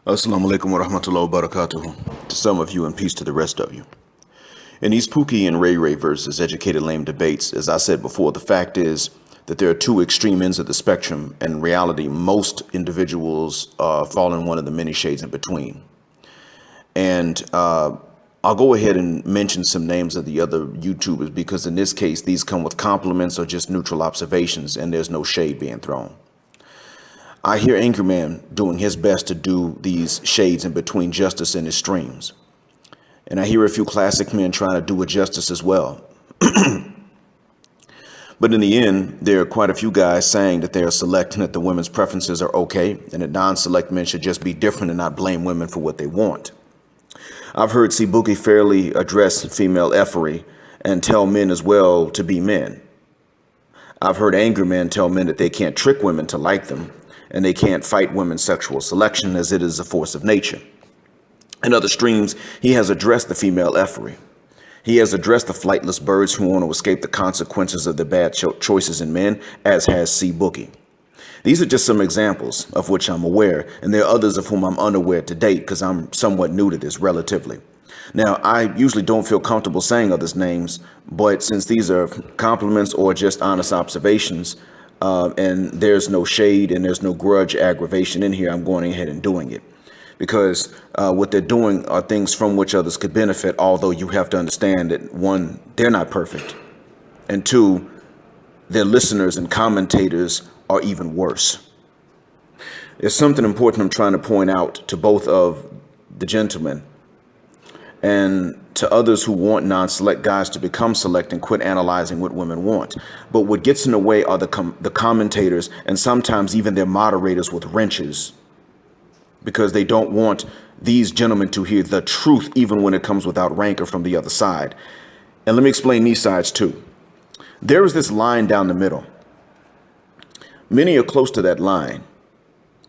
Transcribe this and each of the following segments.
Assalamu alaikum wa rahmatullahi wa barakatuhu. To some of you and peace to the rest of you. In these Pookie and Ray versus educated lame debates, as I said before, the fact is that there are two extreme ends of the spectrum, and in reality, most individuals fall in one of the many shades in between. And I'll go ahead and mention some names of the other YouTubers because in this case, these come with compliments or just neutral observations, and there's no shade being thrown. I hear Angry Man doing his best to do these shades in between justice in his streams. And I hear a few classic men trying to do it justice as well. But in the end, there are quite a few guys saying that they are select and that the women's preferences are okay, and that non-select men should just be different and not blame women for what they want. I've heard C. Bookie fairly address female effery and tell men as well to be men. I've heard angry men tell men that they can't trick women to like them, and they can't fight women's sexual selection as it is a force of nature. In other streams, he has addressed the female effery. He has addressed the flightless birds who want to escape the consequences of their bad choices in men, as has C. Bookie. These are just some examples of which I'm aware, and there are others of whom I'm unaware to date because I'm somewhat new to this relatively. Now, I usually don't feel comfortable saying others' names, but since these are compliments or just honest observations, and there's no shade and there's no grudge aggravation in here, I'm going ahead and doing it. Because what they're doing are things from which others could benefit, although you have to understand that, one, they're not perfect, and two, their listeners and commentators are even worse. There's something important I'm trying to point out to both of the gentlemen and to others who want non-select guys to become select and quit analyzing what women want. But what gets in the way are the commentators and sometimes even their moderators with wrenches, because they don't want these gentlemen to hear the truth, even when it comes without rancor from the other side. And let me explain these sides too. There is this line down the middle. Many are close to that line,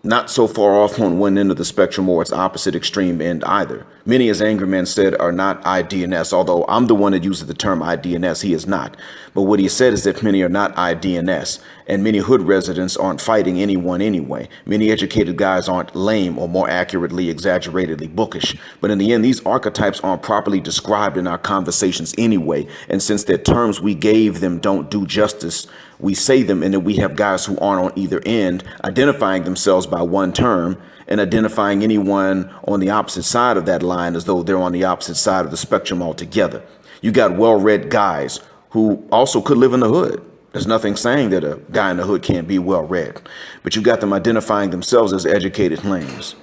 not so far off on one end of the spectrum or its opposite extreme end either. Many, as Angry Man said, are not IDNS, although I'm the one that uses the term IDNS. He is not. But what he said is that many are not IDNS, and many hood residents aren't fighting anyone anyway. Many educated guys aren't lame, or more accurately, exaggeratedly bookish. But in the end, these archetypes aren't properly described in our conversations anyway, and since their terms we gave them don't do justice, we say them, and then we have guys who aren't on either end identifying themselves by one term and identifying anyone on the opposite side of that line as though they're on the opposite side of the spectrum altogether. You got well-read guys who also could live in the hood. There's nothing saying that a guy in the hood can't be well-read, but you got them identifying themselves as educated lames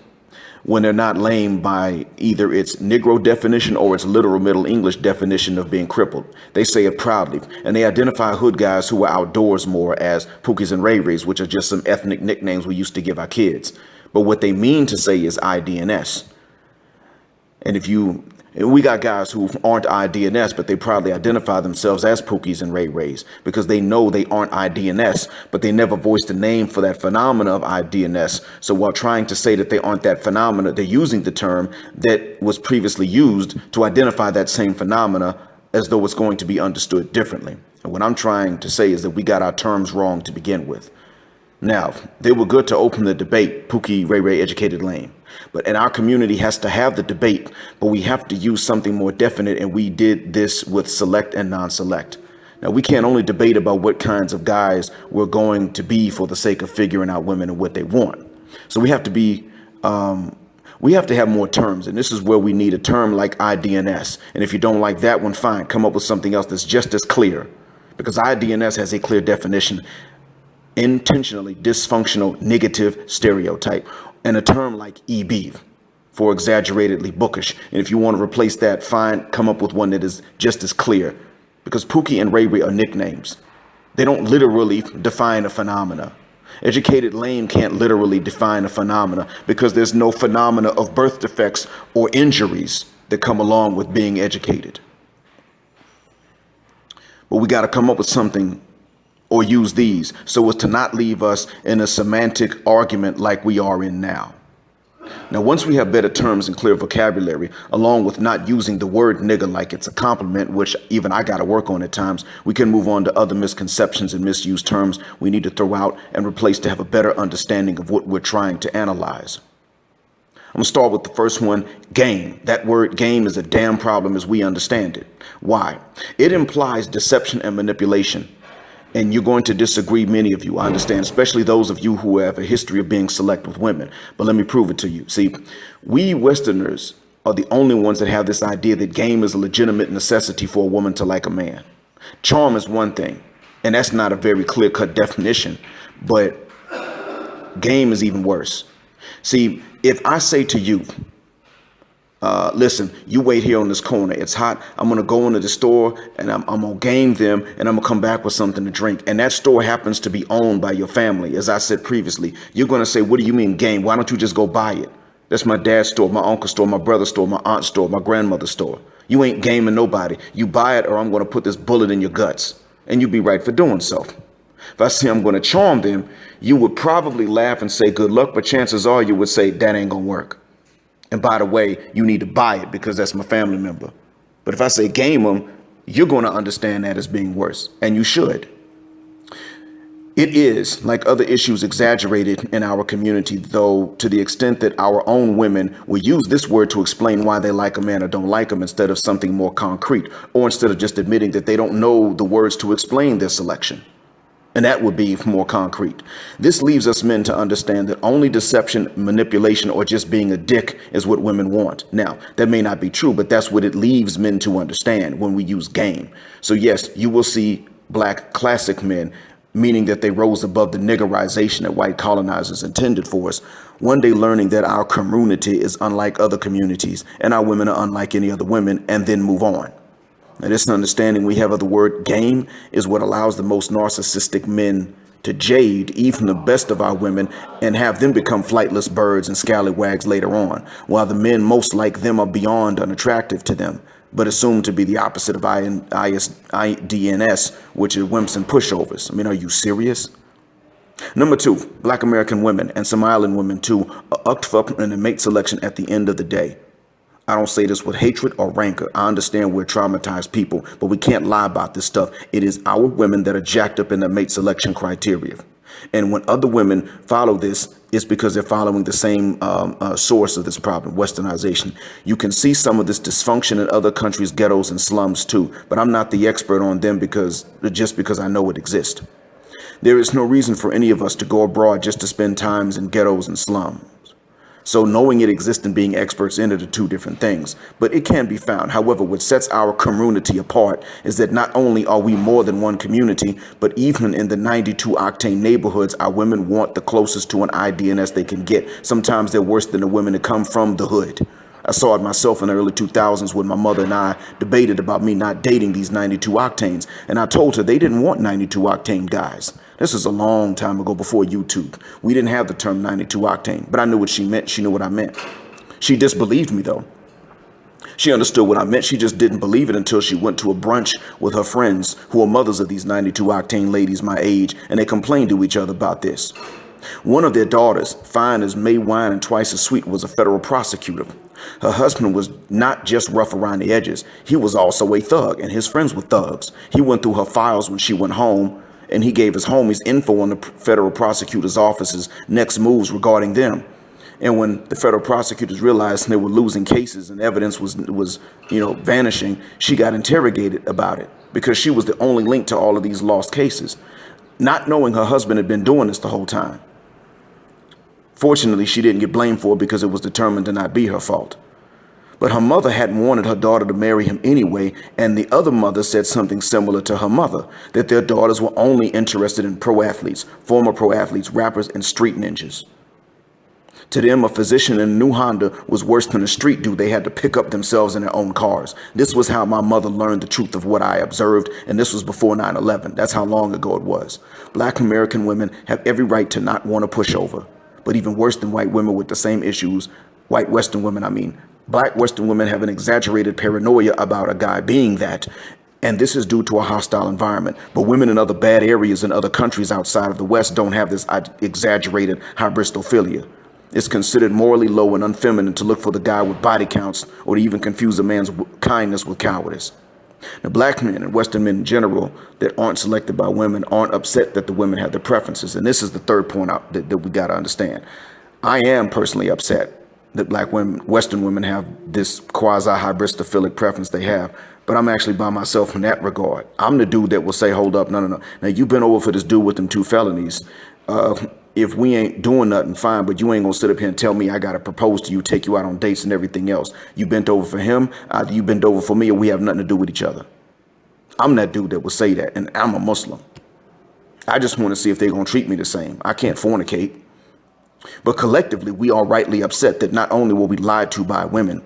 when they're not lame by either its Negro definition or its literal Middle English definition of being crippled. They say it proudly, and they identify hood guys who are outdoors more as Pookies and Ray, which are just some ethnic nicknames we used to give our kids. But what they mean to say is IDNS. And we got guys who aren't IDNS, but they proudly identify themselves as Pookies and Ray because they know they aren't IDNS, but they never voiced a name for that phenomena of IDNS. So while trying to say that they aren't that phenomena, they're using the term that was previously used to identify that same phenomena as though it's going to be understood differently. And what I'm trying to say is that we got our terms wrong to begin with. Now, they were good to open the debate, Pookie, Ray, educated lame. And our community has to have the debate, but we have to use something more definite, and we did this with select and non-select. Now, we can't only debate about what kinds of guys we're going to be for the sake of figuring out women and what they want. So we have to have more terms, and this is where we need a term like IDNS. And if you don't like that one, fine, come up with something else that's just as clear, because IDNS has a clear definition: intentionally dysfunctional negative stereotype, and a term like EB for exaggeratedly bookish. And if you want to replace that, fine, come up with one that is just as clear, because Pookie and Ray are nicknames. They don't literally define a phenomena. Educated lame can't literally define a phenomena because there's no phenomena of birth defects or injuries that come along with being educated. But we got to come up with something or use these so as to not leave us in a semantic argument like we are in now. Now, once we have better terms and clear vocabulary, along with not using the word nigger like it's a compliment, which even I got to work on at times, we can move on to other misconceptions and misused terms we need to throw out and replace to have a better understanding of what we're trying to analyze. I'm gonna start with the first one, game. That word game is a damn problem as we understand it. Why? It implies deception and manipulation. And you're going to disagree, many of you, I understand, especially those of you who have a history of being select with women. But let me prove it to you. See, we Westerners are the only ones that have this idea that game is a legitimate necessity for a woman to like a man. Charm is one thing, and that's not a very clear-cut definition, but game is even worse. See, if I say to you, listen, you wait here on this corner. It's hot. I'm going to go into the store and I'm going to game them and I'm going to come back with something to drink. And that store happens to be owned by your family. As I said previously, you're going to say, what do you mean game? Why don't you just go buy it? That's my dad's store, my uncle's store, my brother's store, my aunt's store, my grandmother's store. You ain't gaming nobody. You buy it or I'm going to put this bullet in your guts. And you'd be right for doing so. If I say I'm going to charm them, you would probably laugh and say good luck, but chances are you would say that ain't going to work. And by the way, you need to buy it because that's my family member. But if I say game them, you're going to understand that as being worse. And you should. It is, like other issues, exaggerated in our community, though, to the extent that our own women will use this word to explain why they like a man or don't like him instead of something more concrete, or instead of just admitting that they don't know the words to explain their selection. And that would be more concrete. This leaves us men to understand that only deception, manipulation, or just being a dick is what women want. Now, that may not be true, but that's what it leaves men to understand when we use game. So yes, you will see black classic men, meaning that they rose above the niggerization that white colonizers intended for us, one day learning that our community is unlike other communities and our women are unlike any other women, and then move on. And this understanding we have of the word game is what allows the most narcissistic men to jade even the best of our women and have them become flightless birds and scallywags later on, while the men most like them are beyond unattractive to them, but assumed to be the opposite of IDNS, which is wimps and pushovers. I mean, are you serious? Number two, black American women and some island women too are upped up in the mate selection at the end of the day. I don't say this with hatred or rancor. I understand we're traumatized people, but we can't lie about this stuff. It is our women that are jacked up in the mate selection criteria. And when other women follow this, it's because they're following the same source of this problem, westernization. You can see some of this dysfunction in other countries' ghettos and slums too, but I'm not the expert on them just because I know it exists. There is no reason for any of us to go abroad just to spend times in ghettos and slums. So knowing it exists and being experts in it are two different things, but it can be found. However, what sets our community apart is that not only are we more than one community, but even in the 92 octane neighborhoods, our women want the closest to an IDNS they can get. Sometimes they're worse than the women that come from the hood. I saw it myself in the early 2000s when my mother and I debated about me not dating these 92 octanes. And I told her they didn't want 92 octane guys. This is a long time ago before YouTube. We didn't have the term 92 octane, but I knew what she meant. She knew what I meant. She disbelieved me though. She understood what I meant. She just didn't believe it until she went to a brunch with her friends who are mothers of these 92 octane ladies my age, and they complained to each other about this. One of their daughters, fine as May wine and twice as sweet, was a federal prosecutor. Her husband was not just rough around the edges. He was also a thug, and his friends were thugs. He went through her files when she went home, and he gave his homies info on the federal prosecutor's office's next moves regarding them. And when the federal prosecutors realized they were losing cases and evidence was vanishing, she got interrogated about it because she was the only link to all of these lost cases, not knowing her husband had been doing this the whole time. Fortunately, she didn't get blamed for it because it was determined to not be her fault. But her mother hadn't wanted her daughter to marry him anyway, and the other mother said something similar to her mother, that their daughters were only interested in pro athletes, former pro athletes, rappers, and street ninjas. To them, a physician in a new Honda was worse than a street dude they had to pick up themselves in their own cars. This was how my mother learned the truth of what I observed, and this was before 9/11. That's how long ago it was. Black American women have every right to not want a pushover. But even worse than white women with the same issues, white Western women, black Western women have an exaggerated paranoia about a guy being that. And this is due to a hostile environment. But women in other bad areas in other countries outside of the West don't have this exaggerated hybristophilia. It's considered morally low and unfeminine to look for the guy with body counts or to even confuse a man's kindness with cowardice. Now, black men and Western men in general that aren't selected by women aren't upset that the women have their preferences. And this is the third point out that we got to understand. I am personally upset that black women, Western women have this quasi-hybristophilic preference they have. But I'm actually by myself in that regard. I'm the dude that will say, hold up, no. Now, you've been over for this dude with them 2 felonies. If we ain't doing nothing, fine, but you ain't gonna sit up here and tell me I gotta propose to you, take you out on dates and everything else. You bent over for him, either you bent over for me, or we have nothing to do with each other. I'm that dude that will say that, and I'm a Muslim. I just want to see if they're gonna treat me the same. I can't fornicate. But collectively, we are rightly upset that not only were we lied to by women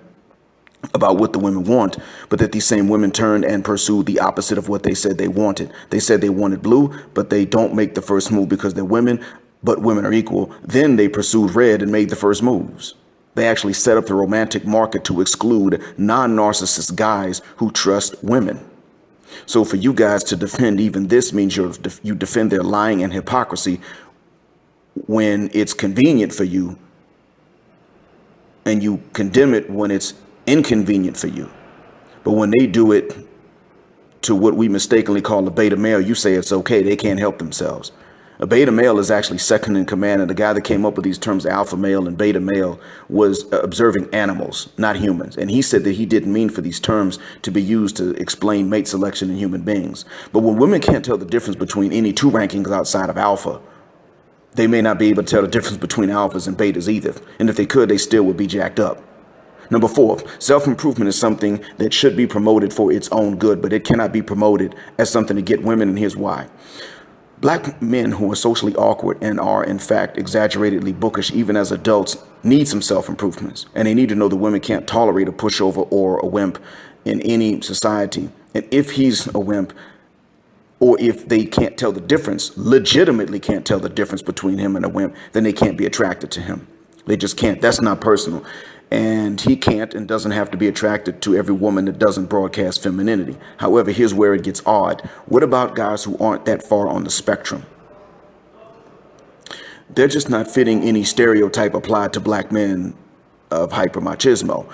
about what the women want, but that these same women turned and pursued the opposite of what they said they wanted. They said they wanted blue, but they don't make the first move because they're women, but women are equal. Then they pursued red and made the first moves. They actually set up the romantic market to exclude non-narcissist guys who trust women. So for you guys to defend even this means you defend their lying and hypocrisy when it's convenient for you, and you condemn it when it's inconvenient for you. But when they do it to what we mistakenly call a beta male, you say it's okay, they can't help themselves. A beta male is actually second in command, and the guy that came up with these terms, alpha male and beta male, was observing animals, not humans. And he said that he didn't mean for these terms to be used to explain mate selection in human beings. But when women can't tell the difference between any 2 rankings outside of alpha, they may not be able to tell the difference between alphas and betas either. And if they could, they still would be jacked up. Number 4, self-improvement is something that should be promoted for its own good, but it cannot be promoted as something to get women, and here's why. Black men who are socially awkward and are, in fact, exaggeratedly bookish, even as adults, need some self-improvements. And they need to know that women can't tolerate a pushover or a wimp in any society. And if he's a wimp, or if they can't tell the difference, legitimately can't tell the difference between him and a wimp, then they can't be attracted to him. They just can't. That's not personal. And he can't and doesn't have to be attracted to every woman that doesn't broadcast femininity. However, here's where it gets odd. What about guys who aren't that far on the spectrum? They're just not fitting any stereotype applied to black men of hypermachismo.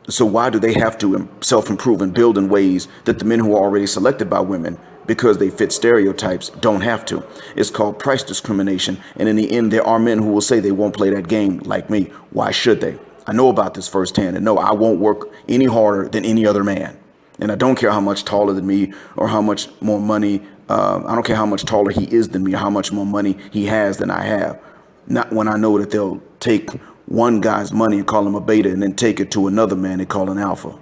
So why do they have to self-improve and build in ways that the men who are already selected by women, because they fit stereotypes, don't have to? It's called price discrimination. And in the end, there are men who will say they won't play that game like me. Why should they? I know about this firsthand, and no, I won't work any harder than any other man. And I don't care how much taller than me or how much more money. I don't care how much taller he is than me or how much more money he has than I have. Not when I know that they'll take one guy's money and call him a beta and then take it to another man and call an alpha.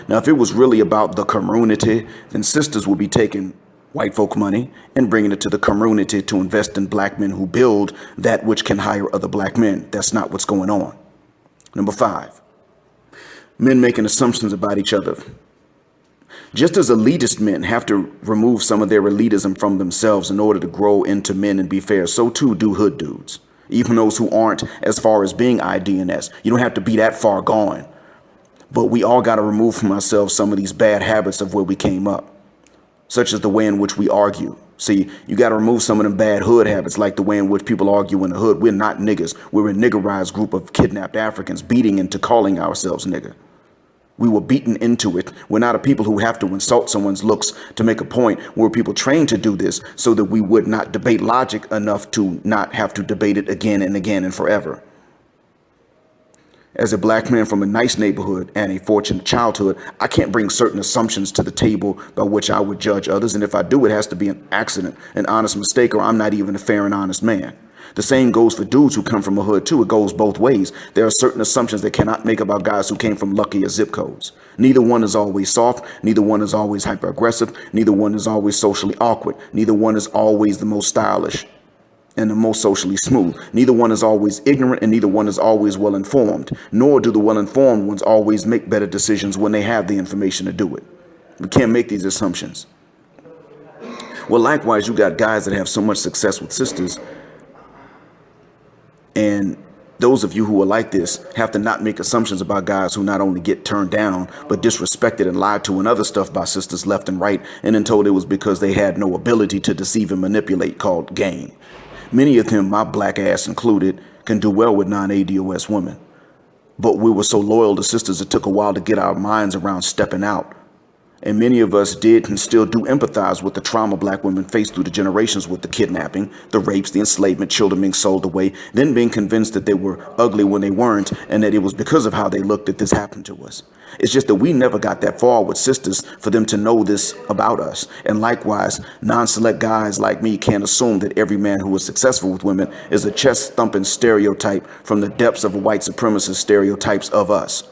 Now, if it was really about the community, then sisters would be taking white folk money and bringing it to the community to invest in black men who build that which can hire other black men. That's not what's going on. Number 5, men making assumptions about each other. Just as elitist men have to remove some of their elitism from themselves in order to grow into men and be fair, so too do hood dudes. Even those who aren't as far as being IDNS. You don't have to be that far gone. But we all got to remove from ourselves some of these bad habits of where we came up, such as the way in which we argue. See, you got to remove some of them bad hood habits, like the way in which people argue in the hood. We're not niggas. We're a niggerized group of kidnapped Africans beating into calling ourselves nigger. We were beaten into it. We're not a people who have to insult someone's looks to make a point. We're people trained to do this so that we would not debate logic enough to not have to debate it again and again and forever. As a black man from a nice neighborhood and a fortunate childhood, I can't bring certain assumptions to the table by which I would judge others. And if I do, it has to be an accident, an honest mistake, or I'm not even a fair and honest man. The same goes for dudes who come from a hood too. It goes both ways. There are certain assumptions they cannot make about guys who came from luckier zip codes. Neither one is always soft. Neither one is always hyper aggressive. Neither one is always socially awkward. Neither one is always the most stylish and the most socially smooth. Neither one is always ignorant, and neither one is always well informed. Nor do the well informed ones always make better decisions when they have the information to do it. We can't make these assumptions. Well, likewise, you got guys that have so much success with sisters. And those of you who are like this have to not make assumptions about guys who not only get turned down, but disrespected and lied to and other stuff by sisters left and right, and then told it was because they had no ability to deceive and manipulate, called game. Many of them, my black ass included, can do well with non-ADOS women. But we were so loyal to sisters, it took a while to get our minds around stepping out And many of us did and still do empathize with the trauma black women faced through the generations with the kidnapping, the rapes, the enslavement, children being sold away, then being convinced that they were ugly when they weren't, and that it was because of how they looked that this happened to us. It's just that we never got that far with sisters for them to know this about us. And likewise, non-select guys like me can't assume that every man who is successful with women is a chest-thumping stereotype from the depths of a white supremacist stereotypes of us.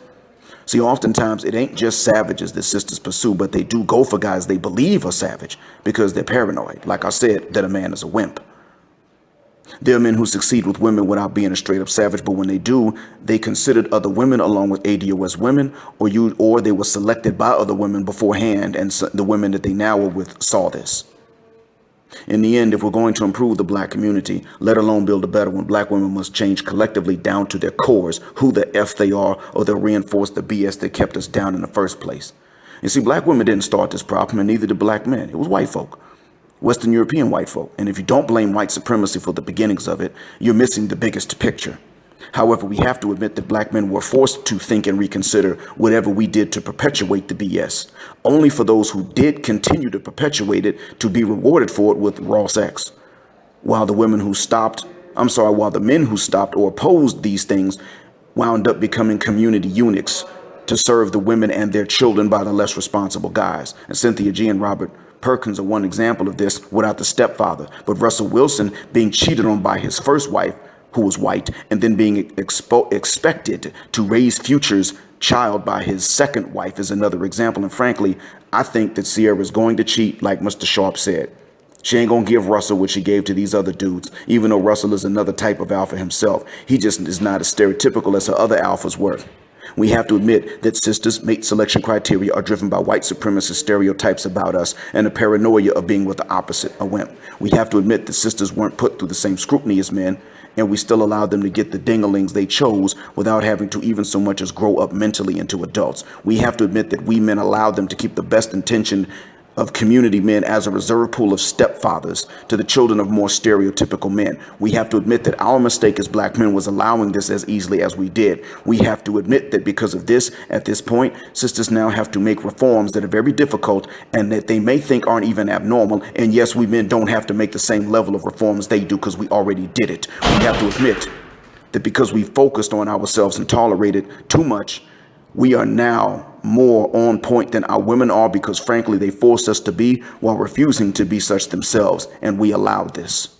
See, oftentimes it ain't just savages that sisters pursue, but they do go for guys they believe are savage because they're paranoid. Like I said, that a man is a wimp. There are men who succeed with women without being a straight up savage, but when they do, they considered other women along with ADOS women, or they were selected by other women beforehand, and the women that they now are with saw this. In the end, if we're going to improve the black community, let alone build a better one, black women must change collectively down to their cores, who the F they are, or they'll reinforce the BS that kept us down in the first place. You see, black women didn't start this problem, and neither did black men. It was white folk, Western European white folk. And if you don't blame white supremacy for the beginnings of it, you're missing the biggest picture. However, we have to admit that black men were forced to think and reconsider whatever we did to perpetuate the BS, only for those who did continue to perpetuate it to be rewarded for it with raw sex. While the men who stopped or opposed these things wound up becoming community eunuchs to serve the women and their children by the less responsible guys. And Cynthia G. and Robert Perkins are one example of this without the stepfather, but Russell Wilson being cheated on by his first wife, who was white, and then being expected to raise Future's child by his second wife is another example. And frankly, I think that Sierra is going to cheat, like Mr. Sharp said. She ain't gonna give Russell what she gave to these other dudes, even though Russell is another type of alpha himself. He just is not as stereotypical as her other alphas were. We have to admit that sisters' mate selection criteria are driven by white supremacist stereotypes about us and the paranoia of being with the opposite, a wimp. We have to admit that sisters weren't put through the same scrutiny as men, and we still allowed them to get the dinglings they chose without having to even so much as grow up mentally into adults. We have to admit that we men allowed them to keep the best intention of community men as a reserve pool of stepfathers to the children of more stereotypical men. We have to admit that our mistake as black men was allowing this as easily as we did. We have to admit that because of this, at this point, sisters now have to make reforms that are very difficult and that they may think aren't even abnormal. And yes, we men don't have to make the same level of reforms they do because we already did it. We have to admit that because we focused on ourselves and tolerated too much, we are now more on point than our women are because, frankly, they forced us to be while refusing to be such themselves, and we allowed this.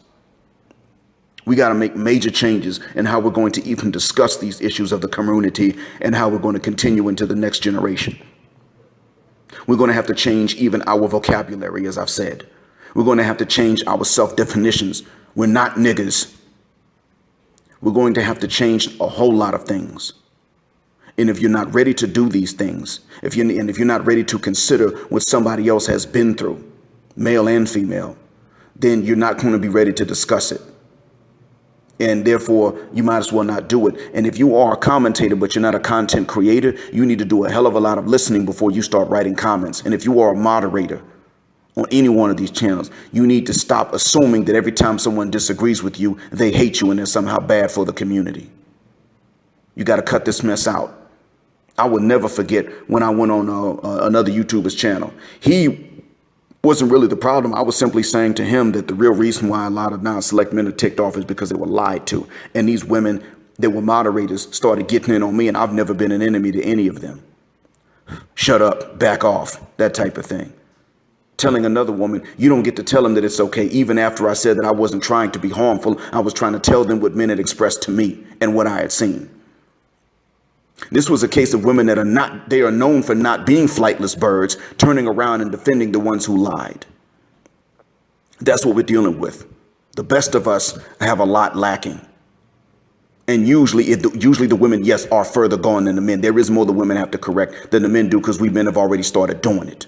We got to make major changes in how we're going to even discuss these issues of the community and how we're going to continue into the next generation. We're going to have to change even our vocabulary, as I've said. We're going to have to change our self-definitions. We're not niggas. We're going to have to change a whole lot of things. And if you're not ready to do these things, if you're not ready to consider what somebody else has been through, male and female, then you're not going to be ready to discuss it. And therefore, you might as well not do it. And if you are a commentator, but you're not a content creator, you need to do a hell of a lot of listening before you start writing comments. And if you are a moderator on any one of these channels, you need to stop assuming that every time someone disagrees with you, they hate you and they're somehow bad for the community. You got to cut this mess out. I will never forget when I went on another YouTuber's channel. He wasn't really the problem. I was simply saying to him that the real reason why a lot of non-select men are ticked off is because they were lied to. And these women that were moderators started getting in on me, and I've never been an enemy to any of them. Shut up, back off, that type of thing. Telling another woman, you don't get to tell them that it's okay. Even after I said that I wasn't trying to be harmful, I was trying to tell them what men had expressed to me and what I had seen. This was a case of women that are known for not being flightless birds, turning around and defending the ones who lied. That's what we're dealing with. The best of us have a lot lacking. And usually the women, yes, are further gone than the men. There is more the women have to correct than the men do because we men have already started doing it.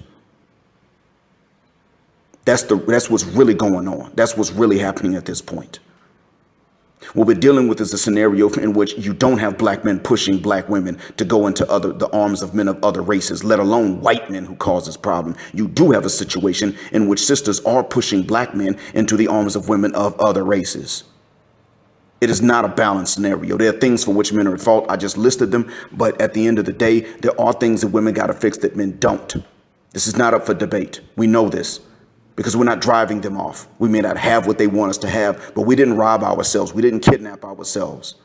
That's what's really going on. That's what's really happening at this point. What we're dealing with is a scenario in which you don't have black men pushing black women to go into the arms of men of other races, let alone white men who cause this problem. You do have a situation in which sisters are pushing black men into the arms of women of other races. It is not a balanced scenario. There are things for which men are at fault. I just listed them. But at the end of the day, there are things that women got to fix that men don't. This is not up for debate. We know this because we're not driving them off. We may not have what they want us to have, but we didn't rob ourselves. We didn't kidnap ourselves.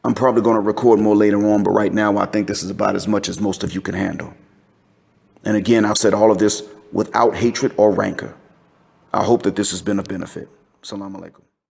I'm probably going to record more later on, but right now I think this is about as much as most of you can handle. And again, I've said all of this without hatred or rancor. I hope that this has been of benefit. Assalamu alaikum.